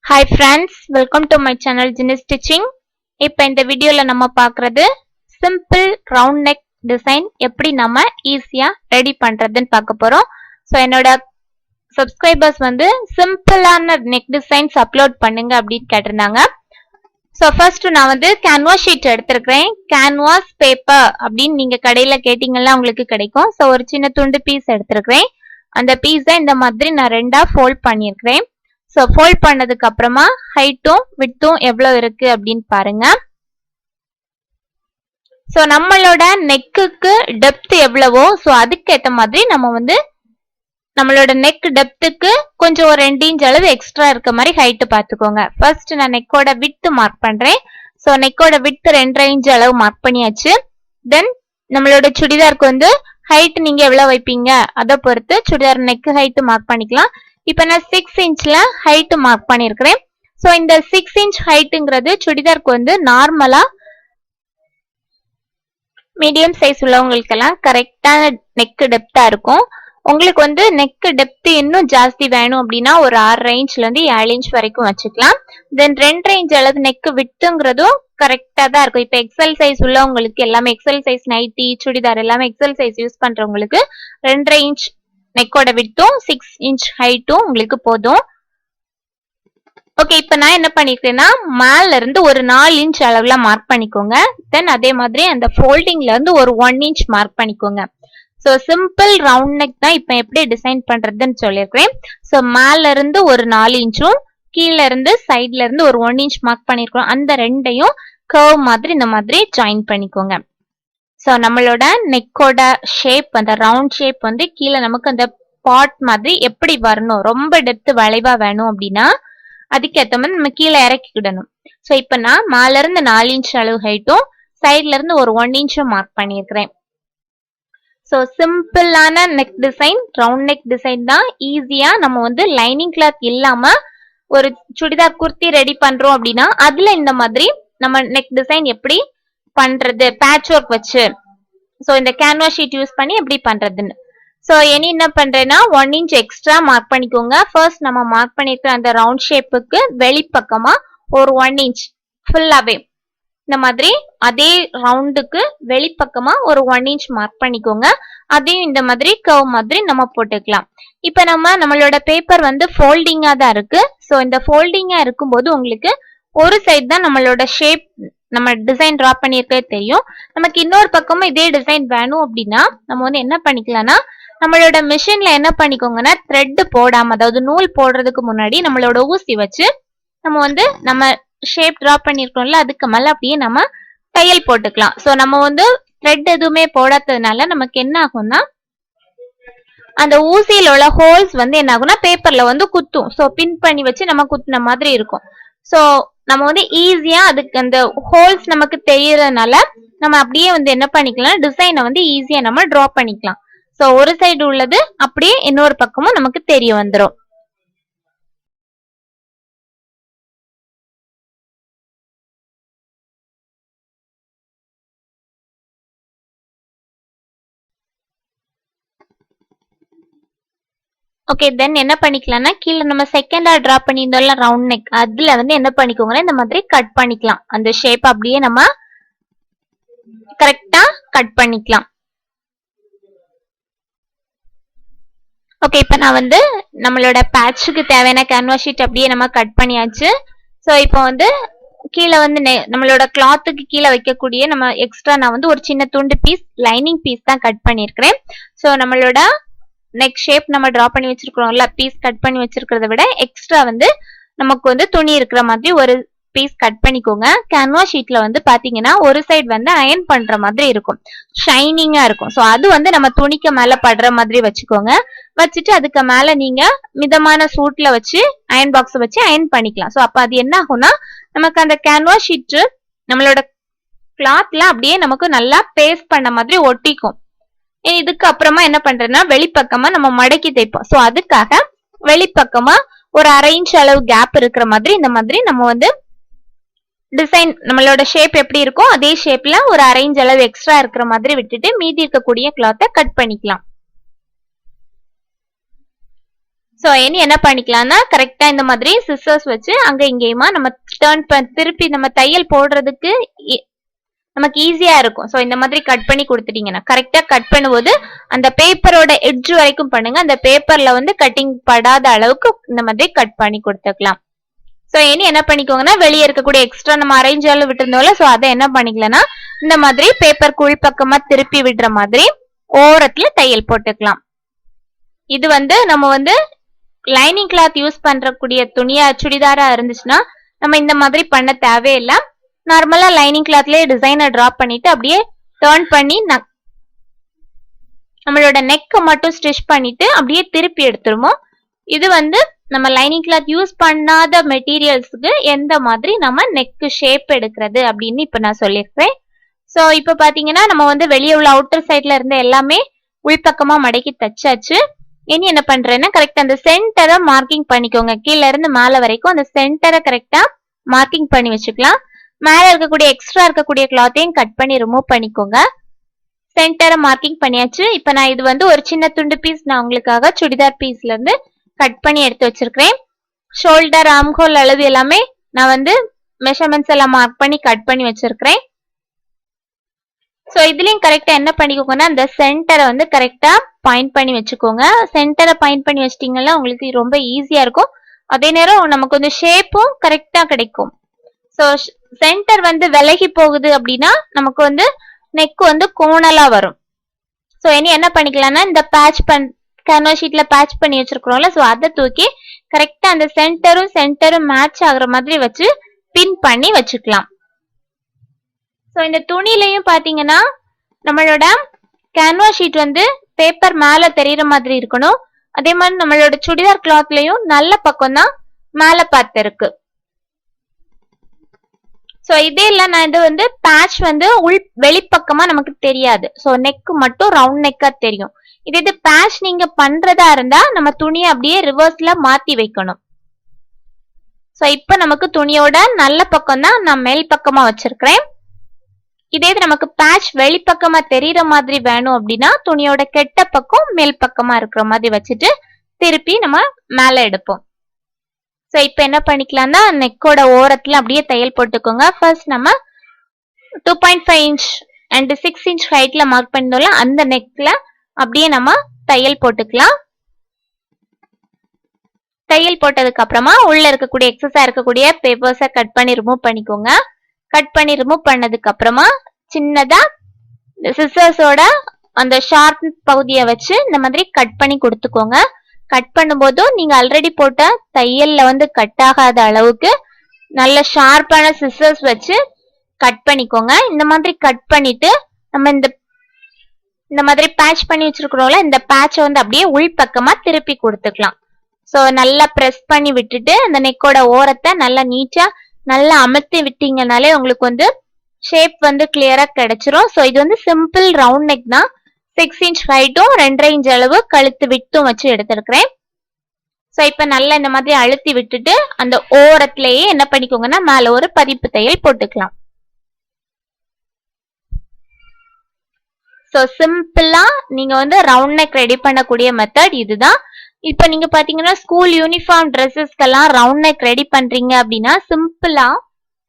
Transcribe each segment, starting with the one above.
Hi friends, welcome to my channel Genius Stitching. இப்போ இந்த வீடியோல நம்ம பார்க்கிறது simple round neck design எப்படி நம்ம ஈஸியா ரெடி பண்றதுன்னு பார்க்க போறோம். சோ என்னோட subscribers வந்து சிம்பிளான neck designs அப்லோட் பண்ணுங்க அப்படினு கேட்டிருந்தாங்க. சோ ஃபர்ஸ்ட் நான் வந்து canvas sheet எடுத்துக்கிறேன். canvas paper அப்படினு நீங்க கடையில கேட்டிங்கனா உங்களுக்கு கிடைக்கும். சோ ஒரு சின்ன துண்டு பீஸ் எடுத்துக்கிறேன். அந்த பீஸை இந்த மாதிரி நான் ரெண்டா ஃபோல்ட் பண்ணியிருக்கிறேன். சோ ஃபோல்ட் பண்ணதுக்கு அப்புறமா ஹைட்டும் விட்த்தும் எவ்வளவு இருக்கு அப்படின்னு பாருங்க. சோ நம்மளோட நெக்குக்கு டெப்த் எவ்வளவோ சோ அதுக்கு ஏத்த மாதிரி நம்ம வந்து நம்மளோட நெக் டெப்த்துக்கு கொஞ்சம் ஒரு 2 இன்ச் அளவு எக்ஸ்ட்ரா இருக்க மாதிரி ஹைட் பாத்துக்கோங்க. ஃபர்ஸ்ட் நான் நெக்கோட விட்த் மார்க் பண்றேன். சோ நெக்கோட விட்த் 2.5 இன்ச் அளவு மார்க் பண்ணியாச்சு. தென் நம்மளோட சுடிதாருக்கு வந்து ஹைட் நீங்க எவ்வளவு வைப்பீங்க அதை பொறுத்து சுடிதார் நெக் ஹைட் மார்க் பண்ணிக்கலாம். இப்ப நான் 6 இன்ச்ல ஹைட் மார்க் பண்ணிருக்கிறேன். சோ இந்த 6 இன்ச் ஹைட்ங்கிறது சுடிதாருக்கு வந்து நார்மலா மீடியம் சைஸ் உள்ளவங்களுக்கெல்லாம் கரெக்டான நெக் டெப்தா இருக்கும். உங்களுக்கு வந்து நெக் டெப்த் இன்னும் ஜாஸ்தி வேணும் அப்படின்னா ஒரு 6 இன்ச்ல இருந்து 7 இன்ச் வரைக்கும் வச்சுக்கலாம். தென் 2.5 இன்ச் அளவு நெக் விட்டுங்கிறதும் கரெக்டா தான் இருக்கும். இப்ப எக்ஸல் சைஸ் உள்ளவங்களுக்கு எல்லாமே எக்ஸல் சைஸ் நைட்டி சுடிதார் எல்லாமே எக்ஸல் சைஸ் யூஸ் பண்றவங்களுக்கு 2.5 இன்ச் நெக்கோட விட்த்தும் 6 இன்ச் ஹைட்டும் உங்களுக்கு போதும். ஓகே, இப்ப நான் என்ன பண்ணிருக்கேன்னா மேல இருந்து ஒரு 4 இன்ச் அளவுல மார்க் பண்ணிக்கோங்க. தென் அதே மாதிரி அந்த ஃபோல்டிங்ல இருந்து ஒரு 1 இன்ச் மார்க் பண்ணிக்கோங்க. சோ சிம்பிள் ரவுண்ட் நெக் தான் இப்ப எப்படி டிசைன் பண்றதுன்னு சொல்லியிருக்கேன். சோ மேல இருந்து ஒரு 4 இன்ச்சும் கீழ இருந்து சைட்ல இருந்து ஒரு 1 இன்ச் மார்க் பண்ணிருக்கோம். அந்த ரெண்டையும் கர்வ் மாதிரி இந்த மாதிரி ஜாயின் பண்ணிக்கோங்க. சோ நம்மளோட நெக்கோட ஷேப் அந்த ரவுண்ட் ஷேப் வந்து கீழே நமக்கு அந்த பாட் மாதிரி எப்படி வரணும், ரொம்ப டெப்த் வளைவா வேணும் அப்படின்னா அதுக்கேற்ற மாதிரி நம்ம கீழே இறக்கிக்கிடணும். சோ இப்ப நான் மேல இருந்து 4 இன்ச் அளவு ஹைட்டும் சைட்ல இருந்து ஒரு 1 இன்ச்சும் மார்க் பண்ணியிருக்கிறேன். சோ சிம்பிளான neck design round neck design தான். ஈஸியா நம்ம வந்து லைனிங் கிளாத் இல்லாம ஒரு சுடிதார் குர்த்தி ரெடி பண்றோம் அப்படின்னா அதுல இந்த மாதிரி நம்ம நெக் டிசைன் எப்படி பண்றது பேட்ச் ஒர்க் வச்சு சோ இந்த கேன்வாஸ் ஷீட் யூஸ் பண்ணி எப்படி பண்றதுன்னு. சோ இனி என்ன பண்றேன்னா 1 இன்ச் எக்ஸ்ட்ரா மார்க் பண்ணிக்கோங்க. ஃபர்ஸ்ட் நம்ம மார்க் பண்ணிருக்கிற அந்த ரவுண்ட் ஷேப்புக்கு வெளிப்பக்கமா ஒரு 1 இன்ச் ஃபுல்லாவே இந்த மாதிரி அதே ரவுண்டுக்கு வெளிப்பக்கமா ஒரு 1 இன்ச் மார்க் பண்ணிக்கோங்க. அதையும் இந்த மாதிரி கர்வ் மாதிரி நம்ம போட்டுக்கலாம். இப்ப நம்மளோட பேப்பர் வந்து ஃபோல்டிங்கா தான் இருக்கு. சோ இந்த ஃபோல்டிங்கா இருக்கும்போது உங்களுக்கு ஒரு சைடு தான் நம்மளோட ஷேப் நம்ம டிசைன் டிரா பண்ணிருக்கே தெரியும். நமக்கு இன்னொரு பக்கமும் இதே டிசைன் வேணும் அப்படின்னா நம்ம வந்து என்ன பண்ணிக்கலாம்னா நம்மளோட மிஷின்ல என்ன பண்ணிக்கோங்கன்னா த்ரெட் போடாம அதாவது நூல் போடுறதுக்கு முன்னாடி நம்மளோட ஊசி வச்சு நம்ம வந்து நம்ம ஷேப் டிரா பண்ணிருக்கோம்ல அதுக்கு மேல அப்படியே நம்ம தையல் போட்டுக்கலாம். சோ நம்ம வந்து த்ரெட் எதுவுமே போடாததுனால நமக்கு என்ன ஆகும்னா அந்த ஊசியில உள்ள ஹோல்ஸ் வந்து என்ன ஆகும்னா பேப்பர்ல வந்து குத்தும். சோ பின் பண்ணி வச்சு நம்ம குத்துன மாதிரி இருக்கும். சோ நம்ம வந்து ஈஸியா அதுக்கு அந்த ஹோல்ஸ் நமக்கு தெரியறதுனால நம்ம அப்படியே வந்து என்ன பண்ணிக்கலாம் டிசைனை வந்து ஈஸியா நம்ம டிரா பண்ணிக்கலாம். சோ ஒரு சைடு உள்ளது அப்படியே இன்னொரு பக்கமும் நமக்கு தெரிய வந்துடும். ஓகே, தென் என்ன பண்ணிக்கலாம்னா கீழே நம்ம செகண்டா டிரா பண்ணியிருந்தோம்ல ரவுண்ட் நெக் அதுல வந்து என்ன பண்ணிக்கோங்கன்னா இந்த மாதிரி கட் பண்ணிக்கலாம். அந்த ஷேப் அப்படியே நம்ம கரெக்டா கட் பண்ணிக்கலாம். ஓகே, இப்ப நான் வந்து நம்மளோட பேட்சுக்கு தேவையான கேன்வாஸ் ஷீட் அப்படியே நம்ம கட் பண்ணியாச்சு. சோ இப்போ வந்து கீழே வந்து நம்மளோட கிளாத்துக்கு கீழே வைக்கக்கூடிய நம்ம எக்ஸ்ட்ரா நான் வந்து ஒரு சின்ன துண்டு பீஸ் லைனிங் பீஸ் தான் கட் பண்ணிருக்கிறேன். சோ நம்மளோட நெக் ஷேப் நம்ம டிரா பண்ணி வச்சிருக்கிறோம்ல பீஸ் கட் பண்ணி வச்சிருக்கிறத விட எக்ஸ்ட்ரா வந்து நமக்கு வந்து துணி இருக்கிற மாதிரி ஒரு பீஸ் கட் பண்ணிக்கோங்க. கேன்வாஸ் ஷீட்ல வந்து பாத்தீங்கன்னா ஒரு சைடு வந்து அயன் பண்ற மாதிரி இருக்கும், ஷைனிங்கா இருக்கும். சோ அது வந்து நம்ம துணிக்கு மேல படுற மாதிரி வச்சுக்கோங்க. வச்சுட்டு அதுக்கு மேல நீங்க மிதமான சூட்ல வச்சு அயன் பாக்ஸ் வச்சு அயன் பண்ணிக்கலாம். சோ அப்ப அது என்ன ஆகும்னா நமக்கு அந்த கேன்வாஸ் ஷீட் நம்மளோட கிளாத்ல அப்படியே நமக்கு நல்லா பேஸ்ட் பண்ண மாதிரி ஒட்டிக்கும். இதுக்கு அப்புறமா என்ன பண்றேன்னா வெளிப்பக்கமா நம்ம மடக்கி தைப்போம். சோ அதுக்காக வெளிப்பக்கமா ஒரு 1/2 இன்ச் அளவு கேப் இருக்கிற மாதிரி இந்த மாதிரி நம்ம வந்து டிசைன் நம்மளோட ஷேப் எப்படி இருக்கோ அதே ஷேப்ல ஒரு 1/2 இன்ச் அளவு எக்ஸ்ட்ரா இருக்கிற மாதிரி விட்டுட்டு மீதி இருக்கக்கூடிய கிளாத்தை கட் பண்ணிக்கலாம். சோ இனி என்ன பண்ணிக்கலாம்னா கரெக்டா இந்த மாதிரி சிசர்ஸ் வச்சு அங்க இங்கேயுமா நம்ம திருப்பி நம்ம தையல் போடுறதுக்கு நமக்கு ஈஸியா இருக்கும். சோ இந்த மாதிரி கட் பண்ணி கொடுத்துட்டீங்கன்னா கரெக்டா கட் பண்ணும்போது அந்த பேப்பரோட எட்ஜ் வரைக்கும் பண்ணுங்க. அந்த பேப்பர்ல வந்து கட்டிங் படாத அளவுக்கு இந்த மாதிரி கட் பண்ணி கொடுத்துக்கலாம். சோ இனி என்ன பண்ணிக்கோங்கன்னா வெளியே இருக்கக்கூடிய எக்ஸ்ட்ரா நம்ம அரேஞ்சாலும் விட்டுருந்தோம்ல, சோ அதை என்ன பண்ணிக்கலன்னா இந்த மாதிரி பேப்பர் குழி பக்கமா திருப்பி விடுற மாதிரி ஓரத்துல தையல் போட்டுக்கலாம். இது வந்து நம்ம வந்து லைனிங் கிளாத் யூஸ் பண்றக்கூடிய துணியா சுடிதாரா இருந்துச்சுன்னா நம்ம இந்த மாதிரி பண்ண தேவையில்லை. நார்மலா லைனிங் கிளாத்லயே டிசைனை டிராப் பண்ணிட்டு அப்படியே டர்ன் பண்ணி நம்மளோட நெக் மட்டும் ஸ்டிச் பண்ணிட்டு அப்படியே திருப்பி எடுத்துருவோம். இது வந்து நம்ம லைனிங் கிளாத் யூஸ் பண்ணாத மெட்டீரியல்ஸுக்கு எந்த மாதிரி நம்ம நெக் ஷேப் எடுக்கிறது அப்படின்னு இப்ப நான் சொல்லியிருக்கேன். சோ இப்ப பாத்தீங்கன்னா நம்ம வந்து வெளியே உள்ள அவுட்டர் சைட்ல இருந்து எல்லாமே உள்பக்கமா மடக்கி தச்சாச்சு. இனி என்ன பண்றேன்னா கரெக்டா அந்த சென்டரை மார்க்கிங் பண்ணிக்கோங்க. கீழே இருந்து மேல வரைக்கும் அந்த சென்டரை கரெக்டா மார்க்கிங் பண்ணி வச்சுக்கலாம். மேல இருக்கக்கூடிய எக்ஸ்ட்ரா இருக்கக்கூடிய கிளாத்தையும் கட் பண்ணி ரிமூவ் பண்ணிக்கோங்க. சென்டரை மார்க்கிங் பண்ணியாச்சு. இப்ப நான் இது வந்து ஒரு சின்ன துண்டு பீஸ் நான் உங்களுக்காக சுடிதார் பீஸ்ல இருந்து கட் பண்ணி எடுத்து வச்சிருக்கிறேன். ஷோல்டர் ஆம்ஹோல் அளவு எல்லாமே நான் வந்து மெஷர்மெண்ட்ஸ் எல்லாம் மார்க் பண்ணி கட் பண்ணி வச்சிருக்கிறேன். சோ இதுலயும் கரெக்டா என்ன பண்ணிக்கோங்கன்னா அந்த சென்டரை வந்து கரெக்டா பாயிண்ட் பண்ணி வச்சுக்கோங்க. சென்டரை பாயிண்ட் பண்ணி வச்சிட்டீங்கன்னா உங்களுக்கு ரொம்ப ஈஸியா இருக்கும். அதே நேரம் நமக்கு வந்து ஷேப்பும் கரெக்டா கிடைக்கும். சோ சென்டர் வந்து விலகி போகுது அப்படின்னா நமக்கு வந்து நெக் வந்து கோணலா வரும். சோ இனி என்ன பண்ணிக்கலாம்னா இந்த பேட்ச் கேன்வாஸ் ஷீட்ல பேட்ச் பண்ணி வச்சிருக்கிறோம்ல, சோ அதை தூக்கி கரெக்டா அந்த சென்டரும் மேட்ச் ஆகுற மாதிரி வச்சு பின் பண்ணி வச்சுக்கலாம். சோ இந்த துணிலையும் பாத்தீங்கன்னா நம்மளோட கேன்வாஸ் ஷீட் வந்து பேப்பர் மேல தெரியற மாதிரி இருக்கணும். அதே மாதிரி நம்மளோட சுடிதார் கிளாத்லயும் நல்ல பக்கம் தான் மேல பார்த்து இருக்கு. சோ இதே இல்ல நான் இது வந்து பேட்ச் வந்து வெளிப்பக்கமா நமக்கு தெரியாது. சோ நெக் மட்டும் ரவுண்ட் நெக்கா தெரியும். இது பேட்ச் நீங்க பண்றதா இருந்தா நம்ம துணியை அப்படியே ரிவர்ஸ்ல மாத்தி வைக்கணும். சோ இப்ப நமக்கு துணியோட நல்ல பக்கம் தான் நான் மேல் பக்கமா வச்சிருக்கிறேன். இதே நமக்கு பேட்ச் வெளிப்பக்கமா தெரியற மாதிரி வேணும் அப்படின்னா துணியோட கெட்ட பக்கம் மேல் பக்கமா இருக்கிற மாதிரி வச்சுட்டு திருப்பி நம்ம மேல எடுப்போம். சோ இப்ப என்ன பண்ணிக்கலாம்னா நெக்கோட ஓரத்துல அப்படியே தையல் போட்டுக்கோங்க. ஃபர்ஸ்ட் நம்ம 2.5 இன்ச் அண்ட் 6 இன்ச் ஹைட்ல மார்க் பண்ணிட்டோம்ல, அந்த நெக்ல அப்படியே நம்ம தையல் போட்டுக்கலாம். தையல் போட்டதுக்கு அப்புறமா உள்ள இருக்கக்கூடிய எக்ஸஸா இருக்கக்கூடிய பேப்பர்ஸை கட் பண்ணி ரிமூவ் பண்ணிக்கோங்க. கட் பண்ணி ரிமூவ் பண்ணதுக்கு அப்புறமா சின்னதா சிசர்ஸோட அந்த ஷார்ப் பகுதியை வச்சு இந்த மாதிரி கட் பண்ணி கொடுத்துக்கோங்க. கட் பண்ணும்போதும் நீங்க ஆல்ரெடி போட்ட தையல்ல வந்து கட் ஆகாத அளவுக்கு நல்ல ஷார்ப்பான சிசர்ஸ் வச்சு கட் பண்ணிக்கோங்க. இந்த மாதிரி கட் பண்ணிட்டு நம்ம இந்த மாதிரி பேட்ச் பண்ணி வச்சிருக்கிறோம்ல, இந்த பேட்சை வந்து அப்படியே உள்பக்கமா திருப்பி கொடுத்துக்கலாம். சோ நல்லா பிரஸ் பண்ணி விட்டுட்டு அந்த நெக்கோட ஓரத்தை நல்லா நீட்டா நல்லா அமுத்தி விட்டீங்கனாலே உங்களுக்கு வந்து ஷேப் வந்து கிளியரா கிடைச்சிரும். சோ இது வந்து சிம்பிள் ரவுண்ட் நெக் தான். 6 இன்ச் ஹைட்டும் 2.5 இன்ச் அளவு கழுத்து விட்டும் வச்சு எடுத்திருக்கிறேன். சோ இப்ப நல்லா இந்த மாதிரி அழுத்தி விட்டுட்டு அந்த ஓரத்திலேயே என்ன பண்ணிக்கோங்கன்னா மேல ஒரு பதிப்பு தையல் போட்டுக்கலாம். சோ சிம்பிளா நீங்க வந்து ரவுண்ட் நெக் ரெடி பண்ணக்கூடிய மெத்தட் இதுதான். இப்ப நீங்க பாத்தீங்கன்னா ஸ்கூல் யூனிஃபார்ம் ட்ரெஸ்ஸஸ்க்கெல்லாம் ரவுண்ட் நெக் ரெடி பண்றீங்க அப்படின்னா சிம்பிளா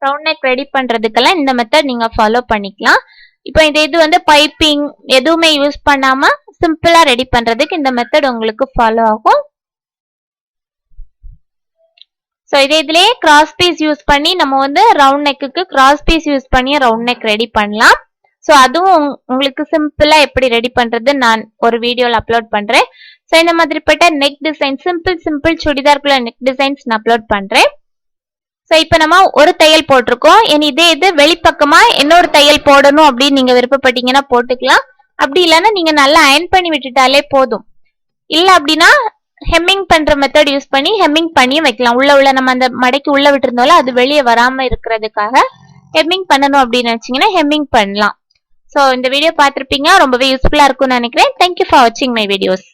ரவுண்ட் நெக் ரெடி பண்றதுக்கெல்லாம் இந்த மெத்தட் நீங்க ஃபாலோ பண்ணிக்கலாம். இப்போ இது வந்து பைப்பிங் எதுவுமே யூஸ் பண்ணாம சிம்பிளா ரெடி பண்றதுக்கு இந்த மெத்தட் உங்களுக்கு ஃபாலோ ஆகும். சோ இதுலயே கிராஸ் பீஸ் யூஸ் பண்ணி நம்ம வந்து ரவுண்ட் நெக்குக்கு கிராஸ் பீஸ் யூஸ் பண்ணி ரவுண்ட் நெக் ரெடி பண்ணலாம். சோ அதுவும் உங்களுக்கு சிம்பிளா எப்படி ரெடி பண்றது நான் ஒரு வீடியோல அப்லோட் பண்றேன். சோ இந்த மாதிரிப்பட்ட நெக் டிசைன் சிம்பிள் சுடிதார்க்குள்ள நெக் டிசைன்ஸ் நான் அப்லோட் பண்றேன். சோ இப்ப நம்ம ஒரு தையல் போட்டிருக்கோம். இது வெளிப்பக்கமா இன்னொரு தையல் போடணும் அப்படின்னு நீங்க விருப்பப்பட்டீங்கன்னா போட்டுக்கலாம். அப்படி இல்லைன்னா நீங்க நல்லா அயன் பண்ணி விட்டுட்டாலே போதும். இல்ல அப்படின்னா ஹெம்மிங் பண்ற மெத்தட் யூஸ் பண்ணி ஹெம்மிங் பண்ணியும் வைக்கலாம். உள்ள நம்ம அந்த மடைக்கு உள்ள விட்டுருந்தோம்ல, அது வெளியே வராம இருக்கிறதுக்காக ஹெம்மிங் பண்ணணும் அப்படின்னு நினைச்சீங்கன்னா ஹெம்மிங் பண்ணலாம். சோ இந்த வீடியோ பார்த்திருப்பீங்க, ரொம்பவே யூஸ்ஃபுல்லா இருக்கும்னு நினைக்கிறேன். தேங்க்யூ ஃபார் வாட்சிங் மை வீடியோஸ்.